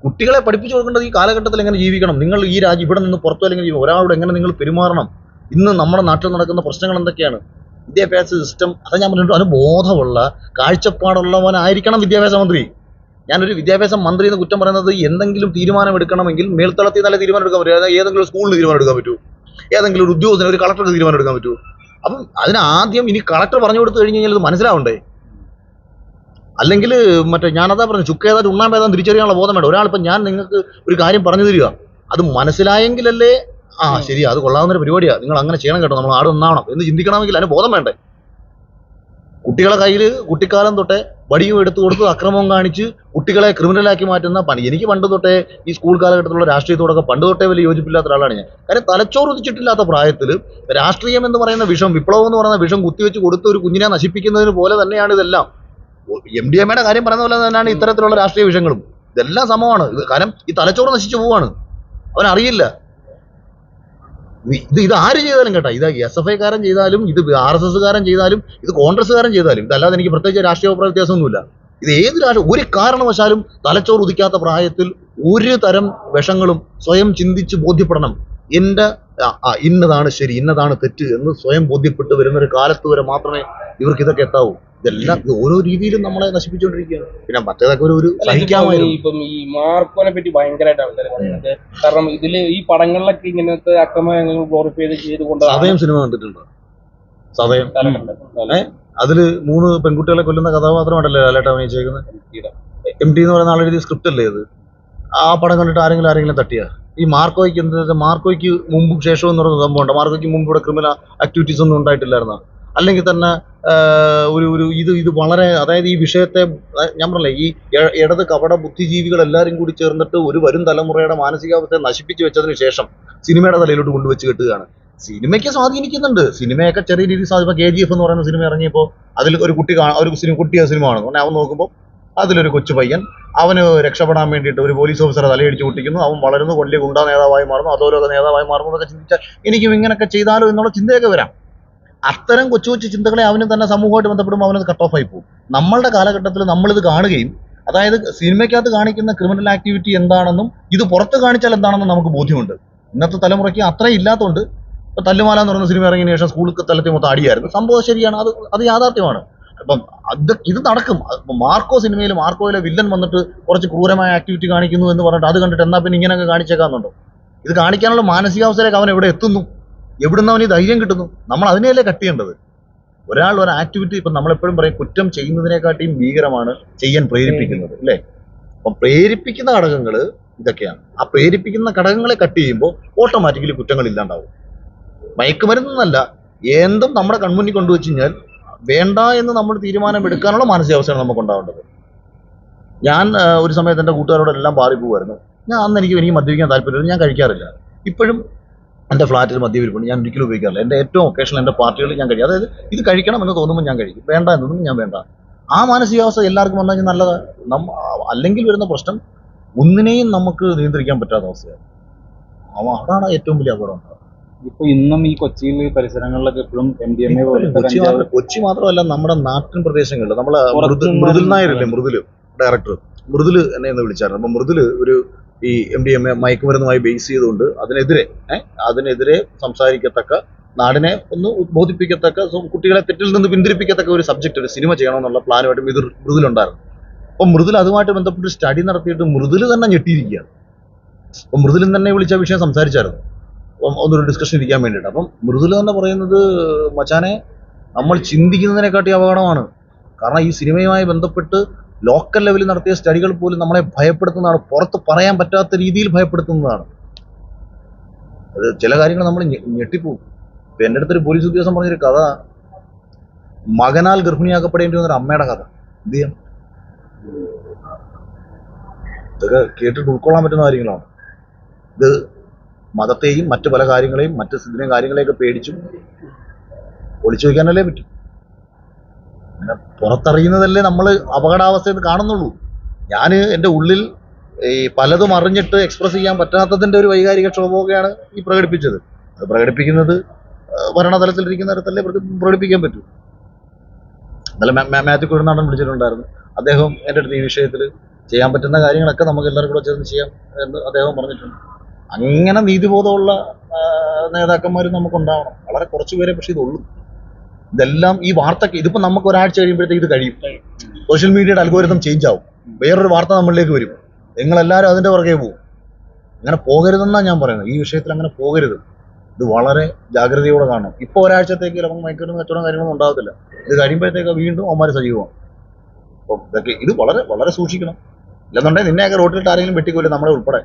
കുട്ടികളെ പഠിപ്പിച്ചു കൊടുക്കേണ്ടത് ഈ കാലഘട്ടത്തിൽ എങ്ങനെ ജീവിക്കണം, നിങ്ങൾ ഈ ഇവിടെ നിന്ന് പുറത്തു അല്ലെങ്കിൽ ഒരാളോട് എങ്ങനെ നിങ്ങൾ പെരുമാറണം, ഇന്ന് നമ്മുടെ നാട്ടിൽ നടക്കുന്ന പ്രശ്നങ്ങൾ എന്തൊക്കെയാണ്. വിദ്യാഭ്യാസ സിസ്റ്റം അത് ഞാൻ പറഞ്ഞിട്ട് അതിന് ബോധമുള്ള കാഴ്ചപ്പാടുള്ളവനായിരിക്കണം വിദ്യാഭ്യാസ മന്ത്രി. ഞാനൊരു വിദ്യാഭ്യാസ മന്ത്രി എന്ന് കുറ്റം പറയുന്നത് എന്തെങ്കിലും തീരുമാനം എടുക്കണമെങ്കിൽ മേൽത്തളത്തിൽ നല്ല തീരുമാനം എടുക്കാൻ പറ്റും. ഏതെങ്കിലും സ്കൂളിന് തീരുമാനം എടുക്കാൻ പറ്റൂ, ഏതെങ്കിലും ഒരു ഉദ്യോഗസ്ഥന് ഒരു കളക്ടർക്ക് തീരുമാനം എടുക്കാൻ പറ്റൂ. അപ്പം അതിനാദ്യം ഇനി കളക്ടർ പറഞ്ഞു കൊടുത്തു കഴിഞ്ഞ് കഴിഞ്ഞാൽ ഇത് മനസ്സിലാവണ്ടേ? അല്ലെങ്കിൽ ഞാനതാ പറഞ്ഞു, ചുക്കേതായിട്ട് ഉണ്ണാമ്പേതാൻ തിരിച്ചറിയാനുള്ള ബോധം വേണ്ട. ഒരാളിപ്പം ഞാൻ നിങ്ങൾക്ക് ഒരു കാര്യം പറഞ്ഞു തരിക, അത് മനസ്സിലായെങ്കിലല്ലേ ശരി അത് കൊള്ളാവുന്നൊരു പരിപാടിയാണ്, നിങ്ങൾ അങ്ങനെ ചെയ്യണം കേട്ടോ, നമ്മൾ ആട് ഒന്നാവണം എന്ന് ചിന്തിക്കണമെങ്കിൽ അതിന് ബോധം വേണ്ടേ? കുട്ടികളെ കയ്യിൽ കുട്ടിക്കാലം തൊട്ടേ വടിയും എടുത്തു കൊടുത്ത് അക്രമവും കാണിച്ച് കുട്ടികളെ ക്രിമിനലാക്കി മാറ്റുന്ന പണി. എനിക്ക് പണ്ട് തൊട്ടേ ഈ സ്കൂൾ കാലഘട്ടത്തിലുള്ള രാഷ്ട്രീയത്തോടൊക്കെ പണ്ട് തൊട്ടേ വലിയ യോജിപ്പില്ലാത്ത ഒരാളാണ് ഞാൻ. കാര്യം തലച്ചോറുദിച്ചിട്ടില്ലാത്ത പ്രായത്തിൽ രാഷ്ട്രീയം എന്ന് പറയുന്ന വിഷം, വിപ്ലവം എന്ന് പറയുന്ന വിഷം കുത്തിവെച്ച് കൊടുത്ത് ഒരു കുഞ്ഞിനെ നശിപ്പിക്കുന്നതിന് പോലെ തന്നെയാണ് ഇതെല്ലാം. MDMA കാര്യം പറയുന്ന പോലെ തന്നെയാണ് ഇത്തരത്തിലുള്ള രാഷ്ട്രീയ വിഷയങ്ങളും. ഇതെല്ലാം സമമാണ്. കാരണം ഈ തലച്ചോറ് നശിച്ചു പോവാണ്, അവനറിയില്ല. ഇത് ആര് ചെയ്താലും കേട്ടോ, ഇത് SFI കാരൻ ചെയ്താലും, ഇത് RSS കാരൻ ചെയ്താലും, ഇത് കോൺഗ്രസ്സുകാരൻ ചെയ്താലും, ഇതല്ലാതെ എനിക്ക് പ്രത്യേകിച്ച് രാഷ്ട്രീയ വ്യത്യാസമൊന്നുമില്ല. ഇത് ഏത് ഒരു കാരണവശാലും തലച്ചോറ് ഉദിക്കാത്ത പ്രായത്തിൽ ഒരു തരം വിഷങ്ങളും സ്വയം ചിന്തിച്ച് ബോധ്യപ്പെടണം. ഇന്നതാണ് ശരി, ഇന്നതാണ് തെറ്റ് എന്ന് സ്വയം ബോധ്യപ്പെട്ട് വരുന്ന ഒരു കാലത്ത് വരെ മാത്രമേ ഇവർക്ക് ഇതൊക്കെ എത്താവൂ. ഇതെല്ലാം ഓരോ രീതിയിലും നമ്മളെ നശിപ്പിച്ചുകൊണ്ടിരിക്കുകയാണ്. പിന്നെ മറ്റേതൊക്കെ ഒരു സഹിക്കാമായിരുന്നു. ഇപ്പം ഈ മാർക്കോനെ പറ്റി ഭയങ്കരമായിട്ട് ആൾക്കാർ പറയുന്നത്, കാരണം ഇതില് ഈ പടങ്ങളിലൊക്കെ ഇങ്ങനത്തെ അക്രമങ്ങൾ ഗ്ലോറിഫൈ ചെയ്തുകൊണ്ട് സതയം സിനിമ കണ്ടിട്ടുണ്ടോ? സതയം അതില് 3 പെൺകുട്ടികളെ കൊല്ലുന്ന കഥാപാത്രമാണല്ലേ ലാലേട്ടൻ അഭിനയിച്ചേക്കുന്നത്. MT എന്ന് പറയുന്ന ആളുടെ സ്ക്രിപ്റ്റ് അല്ലേ അത്? ആ പടം കണ്ടിട്ട് ആരെങ്കിലും തട്ടിയ? ഈ മാർക്കോയ്ക്ക് മുമ്പും ശേഷവും എന്ന് പറയുന്ന സംഭവമുണ്ട്. മാർക്കോയ്ക്ക് മുമ്പ് ഇവിടെ ക്രിമിനൽ ആക്ടിവിറ്റീസ് ഒന്നും ഉണ്ടായിട്ടില്ലായിരുന്ന? അല്ലെങ്കിൽ തന്നെ ഇത് വളരെ, അതായത് ഈ വിഷയത്തെ ഞാൻ പറഞ്ഞില്ലേ, ഈ ഇടത് കപട ബുദ്ധിജീവികൾ എല്ലാവരും കൂടി ചേർന്നിട്ട് ഒരു വരും തലമുറയുടെ മാനസികാവസ്ഥയെ നശിപ്പിച്ചു വെച്ചതിന് ശേഷം സിനിമയുടെ തലയിലോട്ട് കൊണ്ടുവച്ച് കെട്ടുകയാണ്. സിനിമയ്ക്ക് സ്വാധീനിക്കുന്നുണ്ട്, സിനിമയൊക്കെ ചെറിയ രീതിയിൽ സ്വാധീനം. KGF എന്ന് പറയുന്ന സിനിമ ഇറങ്ങിയപ്പോൾ അതിൽ ഒരു കുട്ടിയെ സിനിമ കാണുന്നു. അവൻ നോക്കുമ്പോൾ അതിലൊരു കൊച്ചു പയ്യൻ, അവന് രക്ഷപ്പെടാൻ വേണ്ടിയിട്ട് ഒരു പോലീസ് ഓഫീസറെ തലയടിച്ച് പൊട്ടിക്കുന്നു, അവൻ വളരുന്നു, വലിയ ഗുണ്ടാ നേതാവായി മാറുന്നു, അധോലോക നേതാവായി മാറുന്നു എന്നൊക്കെ ചിന്തിച്ചാൽ എനിക്കും ഇങ്ങനെയൊക്കെ ചെയ്താലോ എന്നുള്ള ചിന്തയൊക്കെ വരാം. അത്തരം കൊച്ചു കൊച്ചു ചിന്തകളെ അവന് തന്നെ സമൂഹമായിട്ട് ബന്ധപ്പെടുമ്പോൾ അവനത് കട്ട് ഓഫ് ആയി പോകും. നമ്മളുടെ കാലഘട്ടത്തിൽ നമ്മളിത് കാണുകയും, അതായത് സിനിമയ്ക്കകത്ത് കാണിക്കുന്ന ക്രിമിനൽ ആക്ടിവിറ്റി എന്താണെന്നും ഇത് പുറത്ത് കാണിച്ചാൽ എന്താണെന്നും നമുക്ക് ബോധ്യമുണ്ട്. ഇന്നത്തെ തലമുറയ്ക്ക് അത്രയും ഇല്ലാത്തതുകൊണ്ട് ഇപ്പൊ തല്ലുമാല എന്ന് പറയുന്ന സിനിമ ഇറങ്ങിയ ശേഷം സ്കൂൾ തലത്തിൽ മൊത്തം അടിയായിരുന്നു. സംഭവം ശരിയാണ്, അത് യാഥാർത്ഥ്യമാണ്. അപ്പം ഇത് നടക്കും. മാർക്കോ സിനിമയിൽ മാർക്കോയിലെ വില്ലൻ വന്നിട്ട് കുറച്ച് ക്രൂരമായ ആക്ടിവിറ്റി കാണിക്കുന്നു എന്ന് പറഞ്ഞിട്ട് അത് കണ്ടിട്ട് എന്നാ പിന്നെ ഇങ്ങനെയൊക്കെ കാണിച്ചേക്കാന്നുണ്ടോ? ഇത് കാണിക്കാനുള്ള മാനസികാവസ്ഥയിലേക്ക് അവൻ എവിടെ എത്തുന്നു? എവിടുന്ന് അവന് ധൈര്യം കിട്ടുന്നു? നമ്മൾ അതിനെയല്ലേ കട്ട് ചെയ്യേണ്ടത്. ഒരു ആക്ടിവിറ്റി ഇപ്പം നമ്മളെപ്പോഴും പറയും, കുറ്റം ചെയ്യുന്നതിനെക്കാട്ടിയും ഭീകരമാണ് ചെയ്യാൻ പ്രേരിപ്പിക്കുന്നത്, അല്ലേ? അപ്പം പ്രേരിപ്പിക്കുന്ന ഘടകങ്ങൾ ഇതൊക്കെയാണ്. ആ പ്രേരിപ്പിക്കുന്ന ഘടകങ്ങളെ കട്ട് ചെയ്യുമ്പോൾ ഓട്ടോമാറ്റിക്കലി കുറ്റങ്ങൾ ഇല്ലാണ്ടാവും. മയക്കുമരുന്നല്ല, എന്തും നമ്മുടെ കൺമുന്നിൽ കൊണ്ടുവച്ച് കഴിഞ്ഞാൽ വേണ്ട എന്ന് നമ്മൾ തീരുമാനം എടുക്കാനുള്ള മാനസികാവസ്ഥയാണ് നമുക്ക് ഉണ്ടാവേണ്ടത്. ഞാൻ ഒരു സമയത്ത് എൻ്റെ കൂട്ടുകാരോടെല്ലാം ബാറിൽ പോകുമായിരുന്നു. അന്ന് എനിക്ക് മദ്യപിക്കാൻ താല്പര്യമില്ല, ഞാൻ കഴിക്കാറില്ല. ഇപ്പോഴും എൻ്റെ ഫ്ലാറ്റിൽ മദ്യപിരിപ്പുണ്ട്, ഞാൻ ഒരിക്കലും ഉപയോഗിക്കാറില്ല. എൻ്റെ ഏറ്റവും ഒക്കേഷണൽ എൻ്റെ പാർട്ടികളിൽ ഞാൻ കഴിക്കും. അതായത് ഇത് കഴിക്കണം എന്ന് തോന്നുമ്പോൾ ഞാൻ കഴിക്കും, വേണ്ട എന്നൊന്നും ഞാൻ വേണ്ട. ആ മാനസികാവസ്ഥ എല്ലാവർക്കും വന്നു കഴിഞ്ഞാൽ നല്ലതാണ്. അല്ലെങ്കിൽ വരുന്ന പ്രശ്നം ഒന്നിനെയും നമുക്ക് നിയന്ത്രിക്കാൻ പറ്റാത്ത അവസ്ഥയാണ്. അതാണ് ഏറ്റവും വലിയ അപകടം. ഇപ്പൊ ഇന്നും ഈ കൊച്ചിയിൽ പരിസരങ്ങളിലൊക്കെ എപ്പോഴും MDMA കൊച്ചി മാത്രമല്ല, നമ്മുടെ നാട്ടിൻ പ്രദേശങ്ങളിൽ നമ്മളെ മൃദുൽ നായരില്ലേ, ഡയറക്ടർ മൃദുൽ എന്നെ ഒന്ന് വിളിച്ചായിരുന്നു. അപ്പൊ മൃദുൽ ഈ MDMA മയക്കുമരുന്നുമായി ബേസ് ചെയ്തുകൊണ്ട് അതിനെതിരെ സംസാരിക്കത്തക്ക, നാടിനെ ഒന്ന് ഉദ്ബോധിപ്പിക്കത്തക്ക, കുട്ടികളെ തെറ്റിൽ നിന്ന് പിന്തിരിപ്പിക്കത്തക്ക ഒരു സബ്ജക്റ്റ്, ഒരു സിനിമ ചെയ്യണമെന്നുള്ള പ്ലാനുമായിട്ട് മൃദുലുണ്ടായിരുന്നു. അപ്പം മൃദുൽ അതുമായിട്ട് ബന്ധപ്പെട്ട് സ്റ്റഡി നടത്തിയിട്ട് മൃദുൽ തന്നെ ഞെട്ടിയിരിക്കുകയാണ്. അപ്പം മൃദുലിൻ തന്നെ വിളിച്ച വിഷയം സംസാരിച്ചായിരുന്നു. ഒന്നൊരു ഡിസ്കഷൻ ഇരിക്കാൻ വേണ്ടിയിട്ട്. അപ്പം മൃദുല തന്നെ പറയുന്നത് മച്ചാനെ നമ്മൾ ചിന്തിക്കുന്നതിനെക്കാട്ടി അപകടമാണ്. കാരണം ഈ സിനിമയുമായി ബന്ധപ്പെട്ട് ലോക്കൽ ലെവലിൽ നടത്തിയ സ്റ്റഡികൾ പോലും നമ്മളെ ഭയപ്പെടുത്തുന്നതാണ്, പുറത്ത് പറയാൻ പറ്റാത്ത രീതിയിൽ ഭയപ്പെടുത്തുന്നതാണ്. അത് ചില കാര്യങ്ങൾ നമ്മൾ ഞെട്ടിപ്പോകും. ഇപ്പൊ എൻ്റെ അടുത്തൊരു പോലീസ് ഉദ്യോഗസ്ഥൻ പറഞ്ഞൊരു കഥ, മകനാൽ ഗർഭിണിയാക്കപ്പെടേണ്ടി വന്നൊരു അമ്മയുടെ കഥ. എന്ത് ചെയ്യാം, ഇതൊക്കെ കേട്ടിട്ട് ഉൾക്കൊള്ളാൻ പറ്റുന്ന കാര്യങ്ങളാണ്. ഇത് മതത്തെയും മറ്റു പല കാര്യങ്ങളെയും മറ്റ് ഇതിനെയും കാര്യങ്ങളെയൊക്കെ പേടിച്ചും ഒളിച്ചു വയ്ക്കാനല്ലേ പറ്റും. അങ്ങനെ പുറത്തറിയുന്നതല്ലേ നമ്മൾ അപകടാവസ്ഥയെന്ന് കാണുന്നുള്ളൂ. ഞാൻ എൻ്റെ ഉള്ളിൽ ഈ പലതും അറിഞ്ഞിട്ട് എക്സ്പ്രസ് ചെയ്യാൻ പറ്റാത്തതിൻ്റെ ഒരു വൈകാരിക ക്ഷോഭമൊക്കെയാണ് ഈ പ്രകടിപ്പിച്ചത്. അത് പ്രകടിപ്പിക്കുന്നത് ഭരണതലത്തിലിരിക്കുന്ന തരത്തല്ലേ പ്രകടിപ്പിക്കാൻ പറ്റൂ. ഇന്നലെ മാത്യു കുഴൽനാടൻ വിളിച്ചിട്ടുണ്ടായിരുന്നു. അദ്ദേഹം എൻ്റെ അടുത്ത് ഈ വിഷയത്തിൽ ചെയ്യാൻ പറ്റുന്ന കാര്യങ്ങളൊക്കെ നമുക്ക് എല്ലാവർക്കും കൂടെ ചേർന്ന് ചെയ്യാം എന്ന് അദ്ദേഹം പറഞ്ഞിട്ടുണ്ട്. അങ്ങനെ നീതിബോധമുള്ള നേതാക്കന്മാരും നമുക്കുണ്ടാവണം. വളരെ കുറച്ച് പേരെ പക്ഷേ ഇതുള്ളൂ. ഇതെല്ലാം ഈ വാർത്തക്ക് ഇതിപ്പോൾ നമുക്ക് ഒരാഴ്ച കഴിയുമ്പോഴത്തേക്ക് ഇത് കഴിയും. സോഷ്യൽ മീഡിയയുടെ അൽഗോരിതം ചേഞ്ച് ആവും, വേറൊരു വാർത്ത നമ്മളിലേക്ക് വരും, നിങ്ങളെല്ലാവരും അതിൻ്റെ പുറകെ പോകും. അങ്ങനെ പോകരുതെന്നാണ് ഞാൻ പറയുന്നത്. ഈ വിഷയത്തിൽ അങ്ങനെ പോകരുത്. ഇത് വളരെ ജാഗ്രതയോടെ കാണണം. ഇപ്പോൾ ഒരാഴ്ചത്തേക്ക് നമുക്ക് മയക്കുമരുന്ന് കച്ചവടം കാര്യങ്ങളൊന്നും ഉണ്ടാകത്തില്ല. ഇത് കഴിയുമ്പോഴത്തേക്ക് വീണ്ടും അവന്മാർ സജീവമാണ്. അപ്പം ഇതൊക്കെ ഇത് വളരെ വളരെ സൂക്ഷിക്കണം. ഇല്ലെന്നുണ്ടെങ്കിൽ നിന്നെയൊക്കെ റോട്ടിലിട്ട് ആരെങ്കിലും വെട്ടിക്കൊല്ലും, നമ്മളെ ഉൾപ്പെടെ.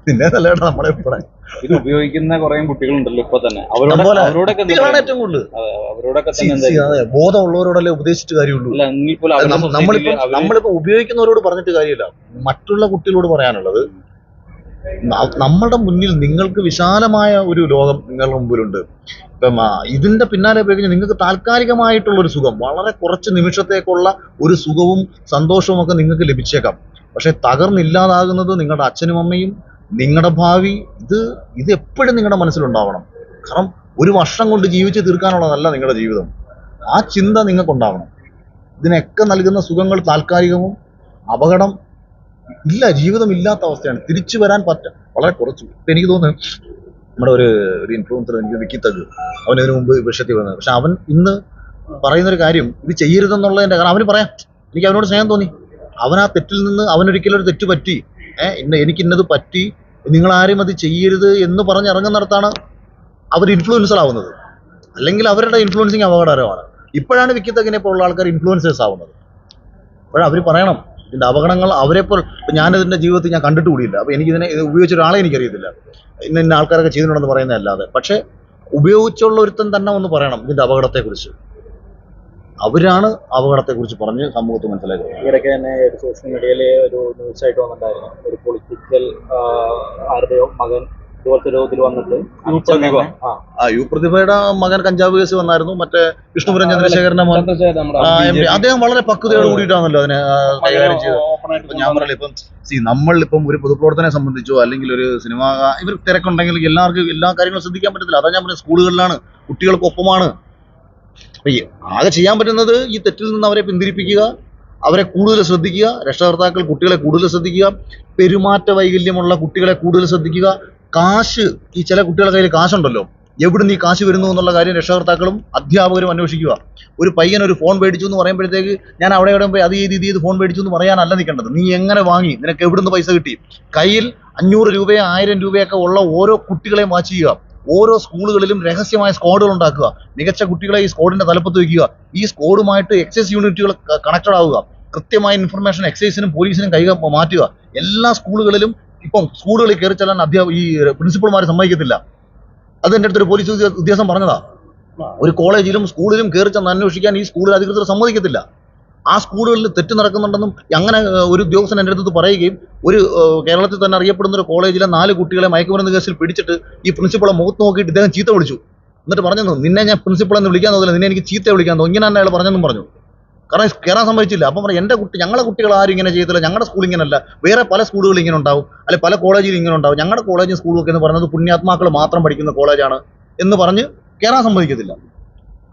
നിന്നെ നല്ലതാണ് നമ്മളെ ഉൾപ്പെടെ. ഇത് ഉപയോഗിക്കുന്ന കുറെ കുട്ടികളുണ്ടല്ലോ ഇപ്പൊ തന്നെ, അതുപോലെ അവരോടൊക്കെ കുട്ടികളാണ് ഏറ്റവും കൂടുതൽ. അവരോടൊക്കെ തന്നെ അതെ, ബോധമുള്ളവരോടല്ലേ ഉപദേശിച്ചിട്ട് കാര്യമുള്ളൂ. നമ്മളിപ്പോ ഉപയോഗിക്കുന്നവരോട് പറഞ്ഞിട്ട് കാര്യമില്ല. മറ്റുള്ള കുട്ടികളോട് പറയാനുള്ളത്, നമ്മളുടെ മുന്നിൽ നിങ്ങൾക്ക് വിശാലമായ ഒരു ലോകം നിങ്ങളുടെ മുമ്പിലുണ്ട്. ഇപ്പം ഇതിന്റെ പിന്നാലെ പോയി കഴിഞ്ഞാൽ നിങ്ങൾക്ക് താൽക്കാലികമായിട്ടുള്ള ഒരു സുഖം, വളരെ കുറച്ച് നിമിഷത്തേക്കുള്ള ഒരു സുഖവും സന്തോഷവും ഒക്കെ നിങ്ങൾക്ക് ലഭിച്ചേക്കാം. പക്ഷെ തകർന്നില്ലാതാകുന്നത് നിങ്ങളുടെ അച്ഛനും അമ്മയും നിങ്ങളുടെ ഭാവി. ഇത് എപ്പോഴും നിങ്ങളുടെ മനസ്സിലുണ്ടാവണം. കാരണം ഒരു വർഷം കൊണ്ട് ജീവിച്ച് തീർക്കാനുള്ളതല്ല നിങ്ങളുടെ ജീവിതം. ആ ചിന്ത നിങ്ങൾക്കുണ്ടാവണം. ഇതിനൊക്കെ നൽകുന്ന സുഖങ്ങൾ താൽക്കാലികവും, അപകടം ഇല്ല, ജീവിതം ഇല്ലാത്ത അവസ്ഥയാണ്. തിരിച്ചു വരാൻ വളരെ കുറച്ചു. ഇപ്പം എനിക്ക് തോന്നുന്നു നമ്മുടെ ഒരു ഇൻഫ്ലുവൻസർ, എനിക്ക് വിക്കിത്തഗ്, അവനതിനു മുമ്പ് വിഷയത്തിൽ വന്നത്. പക്ഷെ അവൻ ഇന്ന് പറയുന്നൊരു കാര്യം, ഇത് ചെയ്യരുതെന്നുള്ളതിൻ്റെ കാരണം അവന് പറയാം, എനിക്ക് അവനോട് സ്നേഹം തോന്നി. അവൻ ആ തെറ്റിൽ നിന്ന് അവനൊരിക്കലും ഒരു തെറ്റ് പറ്റി, എനിക്ക് ഇന്നത് പറ്റി, നിങ്ങളാരും അത് ചെയ്യരുത് എന്ന് പറഞ്ഞിറങ്ങുന്നിടത്താണ് അവർ ഇൻഫ്ലുവൻസർ ആവുന്നത്. അല്ലെങ്കിൽ അവരുടെ ഇൻഫ്ലുവൻസിങ് അപകടകരമാണ്. ഇപ്പോഴാണ് വിക്കിത്തഗിനെ പോലുള്ള ആൾക്കാർ ഇൻഫ്ലുവൻസേഴ്സ് ആവുന്നത്. അപ്പോഴവർ പറയണം ഇതിൻ്റെ അപകടങ്ങൾ. അവരെപ്പോൾ ഞാനിതിൻ്റെ ജീവിതത്തിൽ ഞാൻ കണ്ടിട്ട് കൂടിയില്ല. അപ്പോൾ എനിക്കിതിനെ ഉപയോഗിച്ച ഒരാളെ എനിക്കറിയത്തില്ല, ഇന്ന ആൾക്കാരൊക്കെ ചെയ്തിട്ടുണ്ടെന്ന് പറയുന്നതല്ലാതെ. പക്ഷേ ഉപയോഗിച്ചുള്ള ഒരുത്തൻ തന്നെ ഒന്ന് പറയണം ഇതിൻ്റെ അപകടത്തെക്കുറിച്ച്. അവരാണ് അപകടത്തെക്കുറിച്ച് പറഞ്ഞ് സമൂഹത്തിൽ മനസ്സിലാക്കുന്നത്. ഈയിടയ്ക്ക് തന്നെ സോഷ്യൽ മീഡിയയിൽ ഒരു ന്യൂസ് ആയിട്ട് വന്നിട്ടുണ്ടായിരുന്നു. ഒരു പൊളിറ്റിക്കൽ ആരുടെയോ മകൻ ഇതുപോലത്തെ ഒരു ഇതിൽ വന്നിട്ട് യു പ്രതിഭയുടെ മകൻ കഞ്ചാവ് കേസ് വന്നായിരുന്നു. മറ്റേ വിഷ്ണുപുരം ചന്ദ്രശേഖരന്റെ മോൻ അദ്ദേഹം വളരെ പക്വതയോട് കൂടിയിട്ടാണല്ലോ അതിനെ കൈകാര്യം ചെയ്തത്. ഞാൻ പറയില്ല, ഇപ്പം നമ്മളിപ്പം ഒരു പൊതുപ്രവർത്തനെ സംബന്ധിച്ചോ അല്ലെങ്കിൽ ഒരു സിനിമ ഇവർ തിരക്കുണ്ടെങ്കിൽ എല്ലാവർക്കും എല്ലാ കാര്യങ്ങളും ശ്രദ്ധിക്കാൻ പറ്റത്തില്ല. അതാ ഞാൻ പറയുന്നത്, സ്കൂളുകളിലാണ്, കുട്ടികൾക്കൊപ്പമാണ്. അപ്പൊ ആകെ ചെയ്യാൻ പറ്റുന്നത് ഈ തെറ്റിൽ നിന്ന് അവരെ പിന്തിരിപ്പിക്കുക, അവരെ കൂടുതൽ ശ്രദ്ധിക്കുക, രക്ഷകർത്താക്കൾ കുട്ടികളെ കൂടുതൽ ശ്രദ്ധിക്കുക, പെരുമാറ്റ വൈകല്യമുള്ള കുട്ടികളെ കൂടുതൽ ശ്രദ്ധിക്കുക. കാശ്, ഈ ചില കുട്ടികളുടെ കയ്യിൽ കാശുണ്ടല്ലോ, എവിടുന്ന് ഈ കാശ് വരുന്നു എന്നുള്ള കാര്യം രക്ഷകർത്താക്കളും അധ്യാപകരും അന്വേഷിക്കുക. ഒരു പയ്യൻ ഒരു ഫോൺ മേടിച്ചു എന്ന് പറയുമ്പോഴത്തേക്ക് ഞാൻ അവിടെ പോയി അത് ചെയ്ത് ഫോൺ മേടിച്ചു എന്ന് പറയാനല്ല നിൽക്കേണ്ടത്. നീ എങ്ങനെ വാങ്ങി, നിനക്ക് എവിടുന്ന് പൈസ കിട്ടി. കയ്യിൽ 500 രൂപയോ 1000 രൂപയൊക്കെ ഉള്ള ഓരോ കുട്ടികളെയും വാച്ച് ചെയ്യുക. ഓരോ സ്കൂളുകളിലും രഹസ്യമായ സ്ക്വാഡുകൾ ഉണ്ടാക്കുക. മികച്ച കുട്ടികളെ ഈ സ്ക്വാഡിന്റെ തലപ്പത്ത് വയ്ക്കുക. ഈ സ്ക്വാഡുമായിട്ട് എക്സൈസ് യൂണിറ്റുകൾ കണക്റ്റഡ് ആവുക. കൃത്യമായ ഇൻഫർമേഷൻ എക്സൈസിനും പോലീസിനും മാറ്റുക. എല്ലാ സ്കൂളുകളിലും ഇപ്പം സ്കൂളുകളിൽ കയറി ചെല്ലാൻ ഈ പ്രിൻസിപ്പൾമാർ സമ്മതിക്കത്തില്ല. അത് എൻ്റെ അടുത്തൊരു പോലീസ് ഉദ്യോഗസ്ഥൻ പറഞ്ഞതാ. ഒരു കോളേജിലും സ്കൂളിലും കയറി ചെന്ന് അന്വേഷിക്കാൻ ഈ സ്കൂളിൽ അധികൃതർ സമ്മതിക്കത്തില്ല. ആ സ്കൂളുകളിൽ തെറ്റ് നടക്കുന്നുണ്ടെന്നും അങ്ങനെ ഒരു ഉദ്യോഗസ്ഥൻ എൻ്റെ അടുത്ത് പറയുകയും, ഒരു കേരളത്തിൽ തന്നെ അറിയപ്പെടുന്ന ഒരു കോളേജിലെ 4 കുട്ടികളെ മയക്കുമരുന്ന് കേസിൽ പിടിച്ചിട്ട് ഈ പ്രിൻസിപ്പളെ മുഖത്ത് നോക്കിയിട്ട് ഇദ്ദേഹം ചീത്ത വിളിച്ചു. എന്നിട്ട് പറഞ്ഞു, നിന്നെ ഞാൻ പ്രിൻസിപ്പളെന്ന് വിളിക്കാൻ തോന്നില്ല, നിന്നെ എനിക്ക് ചീത്ത വിളിക്കാൻ തോന്നി. ഇങ്ങനെ തന്നെ അയാൾ പറഞ്ഞെന്നും പറഞ്ഞു. കാരണം കയറാൻ സമ്മതിച്ചില്ല. അപ്പം പറഞ്ഞു, ഞങ്ങളുടെ കുട്ടികൾ ആരും ഇങ്ങനെ ചെയ്തില്ല, ഞങ്ങളുടെ സ്കൂൾ ഇങ്ങനെയല്ല, വേറെ പല സ്കൂളുകൾ ഇങ്ങനെ ഉണ്ടാവും, അല്ലെ പല കോളേജിൽ ഇങ്ങനെ ഉണ്ടാവും, ഞങ്ങളുടെ കോളേജും സ്കൂളും ഒക്കെ എന്ന് പറയുന്നത് പുണ്യാത്മാക്കൾ മാത്രം പഠിക്കുന്ന കോളേജാണ് എന്ന് പറഞ്ഞ് കയറാൻ സമ്മതിക്കത്തില്ല.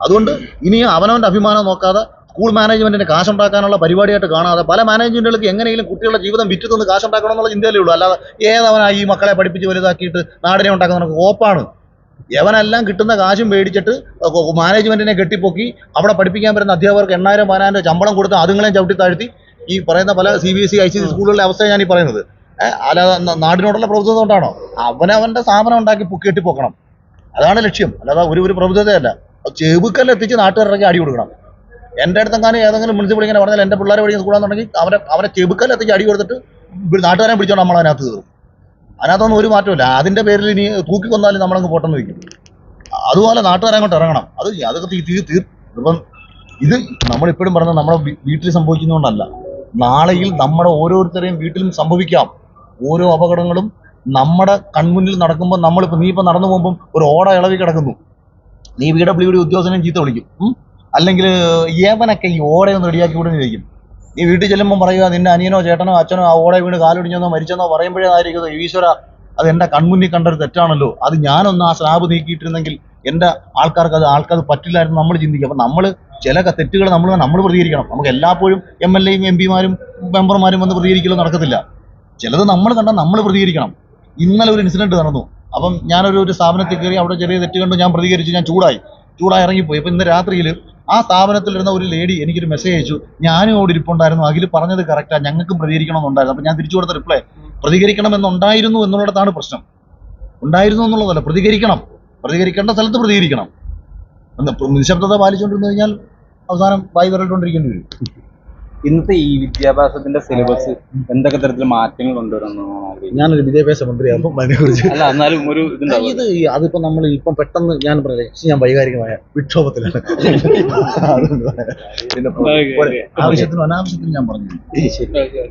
അതുകൊണ്ട് ഇനി അവനവൻ്റെ അഭിമാനം നോക്കാതെ, സ്കൂൾ മാനേജ്മെന്റിന് കാശുണ്ടാക്കാനുള്ള പരിപാടിയായിട്ട് കാണാതെ, പല മാനേജ്മെന്റുകൾക്ക് എങ്ങനെയെങ്കിലും കുട്ടികളുടെ ജീവിതം വിറ്റ് തന്ന് കാശുണ്ടാക്കണം എന്നുള്ള ചിന്തയിലേ ഉള്ളൂ. അല്ലാതെ ഏതവനായി ഈ മക്കളെ പഠിപ്പിച്ച് വലുതാക്കിയിട്ട് നാടിനെ ഉണ്ടാക്കുന്ന കോപ്പാണ്. യവനെല്ലാം കിട്ടുന്ന കാശും മേടിച്ചിട്ട് മാനേജ്മെന്റിനെ കെട്ടിപ്പൊക്കി അവിടെ പഠിപ്പിക്കാൻ വരുന്ന അധ്യാപകർക്ക് 8000-10000 ശമ്പളം കൊടുത്ത് അതുങ്ങളെയും ചവിട്ടി താഴ്ത്തി ഈ പറയുന്ന പല CBSE ICSE സ്കൂളുകളുടെ അവസ്ഥ ഞാൻ ഈ പറയുന്നത്. അല്ലാതെ നാടിനോടുള്ള പ്രബുദ്ധത കൊണ്ടാണോ? അവനവന്റെ സ്ഥാപനം ഉണ്ടാക്കി കെട്ടി പൊക്കണം, അതാണ് ലക്ഷ്യം. അല്ലാതെ ഒരു പ്രബുദ്ധതയല്ല. ചെബുക്കല്ലെത്തിച്ച് നാട്ടുകാരുടെ അടി കൊടുക്കണം. എൻ്റെ അടുത്തെങ്ങാനും ഏതെങ്കിലും മുനിസിപ്പൽ ഇങ്ങനെ പറഞ്ഞാൽ എൻ്റെ പിള്ളേരെ പഠിക്കുന്ന സ്കൂളാണെന്നുണ്ടെങ്കിൽ അവരെ ചെബുക്കല്ലെത്തിച്ച് അടി കൊടുത്തിട്ട് നാട്ടുകാരെ പിടിച്ചോണ്ട് നമ്മൾ അതിനകത്ത് കയറും. അതിനകത്തൊന്നും ഒരു മാറ്റമില്ല. അതിന്റെ പേരിൽ ഇനി തൂക്കി കൊന്നാലും നമ്മളങ്ങ് പൊട്ടെന്ന് വയ്ക്കും. അതുപോലെ നാട്ടുകാരെ അങ്ങോട്ട് ഇറങ്ങണം. അതൊക്കെ ഇപ്പം ഇത് നമ്മളിപ്പോഴും പറഞ്ഞത് നമ്മുടെ വീട്ടിൽ സംഭവിക്കുന്നതുകൊണ്ടല്ല, നാളെയിൽ നമ്മുടെ ഓരോരുത്തരെയും വീട്ടിലും സംഭവിക്കാം. ഓരോ അപകടങ്ങളും നമ്മുടെ കൺമുന്നിൽ നടക്കുമ്പോൾ നീ ഇപ്പം നടന്നു പോകുമ്പം ഒരു ഓട ഇളവി കിടക്കുന്നു, നീ PWD ഉദ്യോഗസ്ഥനെയും ചീത്ത വിളിക്കും. അല്ലെങ്കിൽ ഏവനൊക്കെ ഈ ഓടയൊന്ന് റെഡിയാക്കി വിടുന്ന ചോദിക്കും. നീ വീട്ടിൽ ചെല്ലുമ്പോൾ പറയുക നിന്റെ അനിയനോ ചേട്ടനോ അച്ഛനോ ആ ഓട വീണ് കാലൊടിഞ്ഞെന്നോ മരിച്ചെന്നോ പറയുമ്പോഴേ ആയിരിക്കുന്നത്, ഈശ്വര അത് എൻ്റെ കൺമുന്നിൽ കണ്ടൊരു തെറ്റാണല്ലോ, അത് ഞാനൊന്ന് ആ സ്ലാബ് നീക്കിയിട്ടിരുന്നെങ്കിൽ എൻ്റെ ആൾക്കാർക്ക് പറ്റില്ലായിരുന്നു നമ്മൾ ചിന്തിക്കും. അപ്പം നമ്മൾ ചില തെറ്റുകൾ നമ്മൾ പ്രതികരിക്കണം. നമുക്ക് എല്ലായ്പ്പോഴും MLA യും MP മാരും മെമ്പർമാരും വന്ന് പ്രതികരിക്കലോ നടക്കത്തില്ല. ചിലത് നമ്മൾ കണ്ടാൽ നമ്മൾ പ്രതികരിക്കണം. ഇന്നലെ ഒരു ഇൻസിഡന്റ് നടന്നു. അപ്പം ഞാനൊരു സ്ഥാപനത്തിൽ കയറി, അവിടെ ചെറിയ തെറ്റ് കണ്ടു, ഞാൻ പ്രതികരിച്ചു, ഞാൻ ചൂടായി ഇറങ്ങിപ്പോയി. അപ്പം ഇന്ന് രാത്രിയിൽ ആ സ്ഥാപനത്തിലിരുന്ന ഒരു ലേഡി എനിക്കൊരു മെസ്സേജ് അയച്ചു, ഞാനും അവിടെ ഇരിപ്പുണ്ടായിരുന്നു, അഖിൽ പറഞ്ഞത് കറക്റ്റാണ്, ഞങ്ങൾക്കും പ്രതികരിക്കണമെന്നുണ്ടായിരുന്നു. അപ്പം ഞാൻ തിരിച്ചു കൊടുത്ത റിപ്ലൈ, പ്രതികരിക്കണമെന്നുണ്ടായിരുന്നു എന്നുള്ളിടത്താണ് പ്രശ്നം. ഉണ്ടായിരുന്നു എന്നുള്ളതല്ല, പ്രതികരിക്കേണ്ട സ്ഥലത്ത് പ്രതികരിക്കണം. നിശബ്ദത പാലിച്ചുകൊണ്ടിരുന്നു കഴിഞ്ഞാൽ അവസാനം വായി വരട്ടുകൊണ്ടിരിക്കേണ്ടി വരും. ഇന്നത്തെ ഈ വിദ്യാഭ്യാസത്തിന്റെ സിലബസ് എന്തൊക്കെ തരത്തിൽ മാറ്റങ്ങൾ കൊണ്ടുവരുന്നു? ഞാനൊരു വിദ്യാഭ്യാസ മന്ത്രിയാകും അതിനെക്കുറിച്ച് അല്ല, എന്നാലും ഒരു ഇതുണ്ടാവും. അതിപ്പോ നമ്മൾ ഇപ്പം പെട്ടെന്ന് ഞാൻ പറയാം, ഞാൻ വൈകാരികമായ വിക്ഷോഭത്തിലാണ്. പിന്നെ ആവശ്യത്തിനും അനാവശ്യത്തിനും ഞാൻ പറഞ്ഞു.